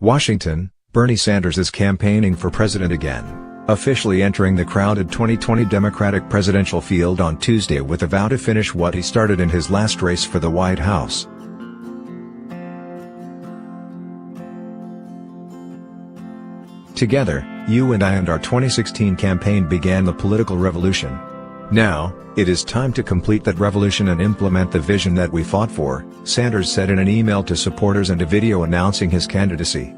Washington, Bernie Sanders is campaigning for president again, officially entering the crowded 2020 Democratic presidential field on Tuesday with a vow to finish what he started in his last race for the White House. Together, you and I and our 2016 campaign began the political revolution. Now, it is time to complete that revolution and implement the vision that we fought for, Sanders said in an email to supporters and a video announcing his candidacy.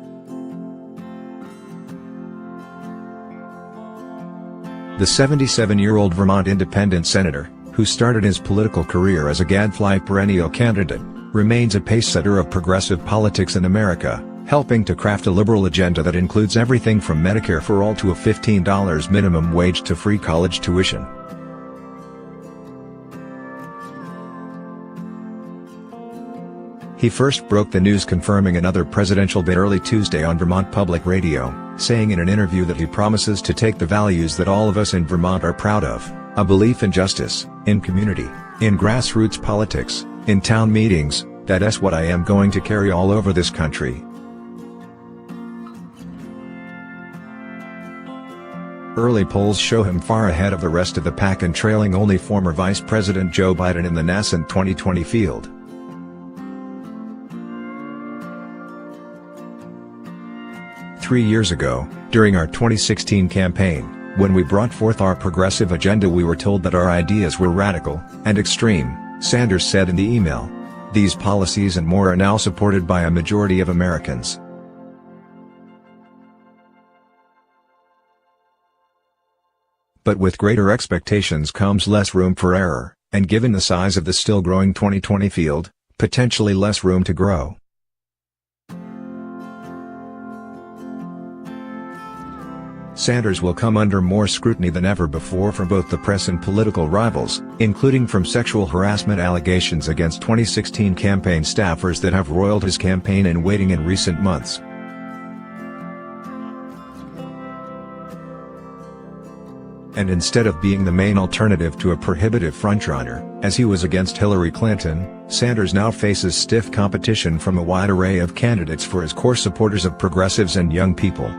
The 77-year-old Vermont independent senator, who started his political career as a gadfly perennial candidate, remains a pacesetter of progressive politics in America, helping to craft a liberal agenda that includes everything from Medicare for all to a $15 minimum wage to free college tuition. He first broke the news confirming another presidential bid early Tuesday on Vermont Public Radio, saying in an interview that he promises to take the values that all of us in Vermont are proud of, a belief in justice, in community, in grassroots politics, in town meetings, that's what I am going to carry all over this country. Early polls show him far ahead of the rest of the pack and trailing only former Vice President Joe Biden in the nascent 2020 field. "3 years ago, during our 2016 campaign, when we brought forth our progressive agenda, we were told that our ideas were radical and extreme," Sanders said in the email. "These policies and more are now supported by a majority of Americans. But with greater expectations comes less room for error, and given the size of the still growing 2020 field, potentially less room to grow." Sanders will come under more scrutiny than ever before from both the press and political rivals, including from sexual harassment allegations against 2016 campaign staffers that have roiled his campaign in waiting in recent months. And instead of being the main alternative to a prohibitive frontrunner, as he was against Hillary Clinton, Sanders now faces stiff competition from a wide array of candidates for his core supporters of progressives and young people.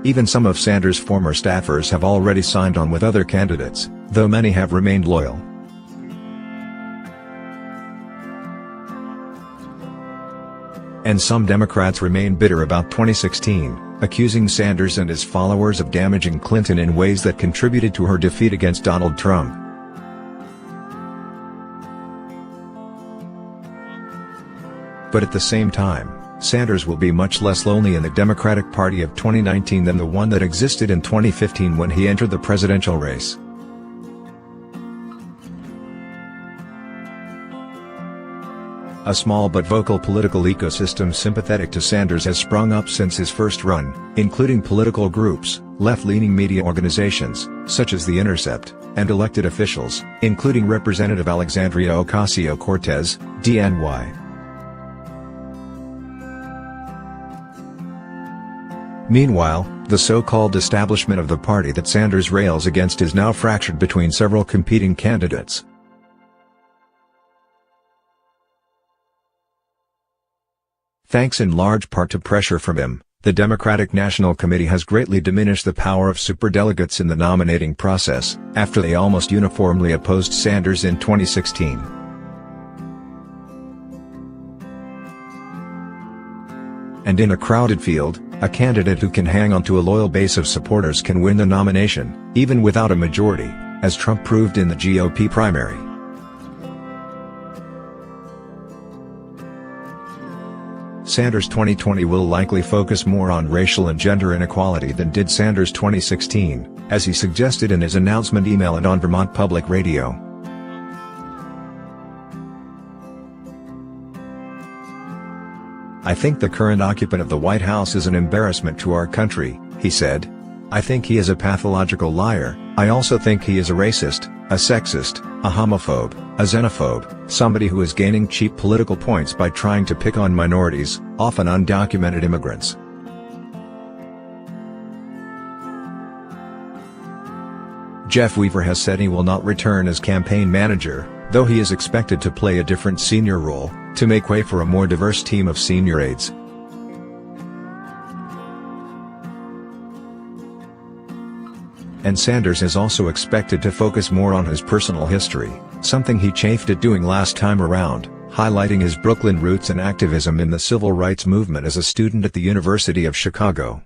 Even some of Sanders' former staffers have already signed on with other candidates, though many have remained loyal. And some Democrats remain bitter about 2016, accusing Sanders and his followers of damaging Clinton in ways that contributed to her defeat against Donald Trump. But at the same time, Sanders will be much less lonely in the Democratic Party of 2019 than the one that existed in 2015 when he entered the presidential race. A small but vocal political ecosystem sympathetic to Sanders has sprung up since his first run, including political groups, left-leaning media organizations, such as The Intercept, and elected officials, including Representative Alexandria Ocasio-Cortez, DNY. Meanwhile, the so-called establishment of the party that Sanders rails against is now fractured between several competing candidates. Thanks in large part to pressure from him, the Democratic National Committee has greatly diminished the power of superdelegates in the nominating process, after they almost uniformly opposed Sanders in 2016. And in a crowded field, a candidate who can hang on to a loyal base of supporters can win the nomination, even without a majority, as Trump proved in the GOP primary. Sanders' 2020 will likely focus more on racial and gender inequality than did Sanders' 2016, as he suggested in his announcement email and on Vermont Public Radio. "I think the current occupant of the White House is an embarrassment to our country," he said. "I think he is a pathological liar. I also think he is a racist, a sexist, a homophobe, a xenophobe, somebody who is gaining cheap political points by trying to pick on minorities, often undocumented immigrants." Jeff Weaver has said he will not return as campaign manager, though he is expected to play a different senior role, to make way for a more diverse team of senior aides. And Sanders is also expected to focus more on his personal history, something he chafed at doing last time around, highlighting his Brooklyn roots and activism in the civil rights movement as a student at the University of Chicago.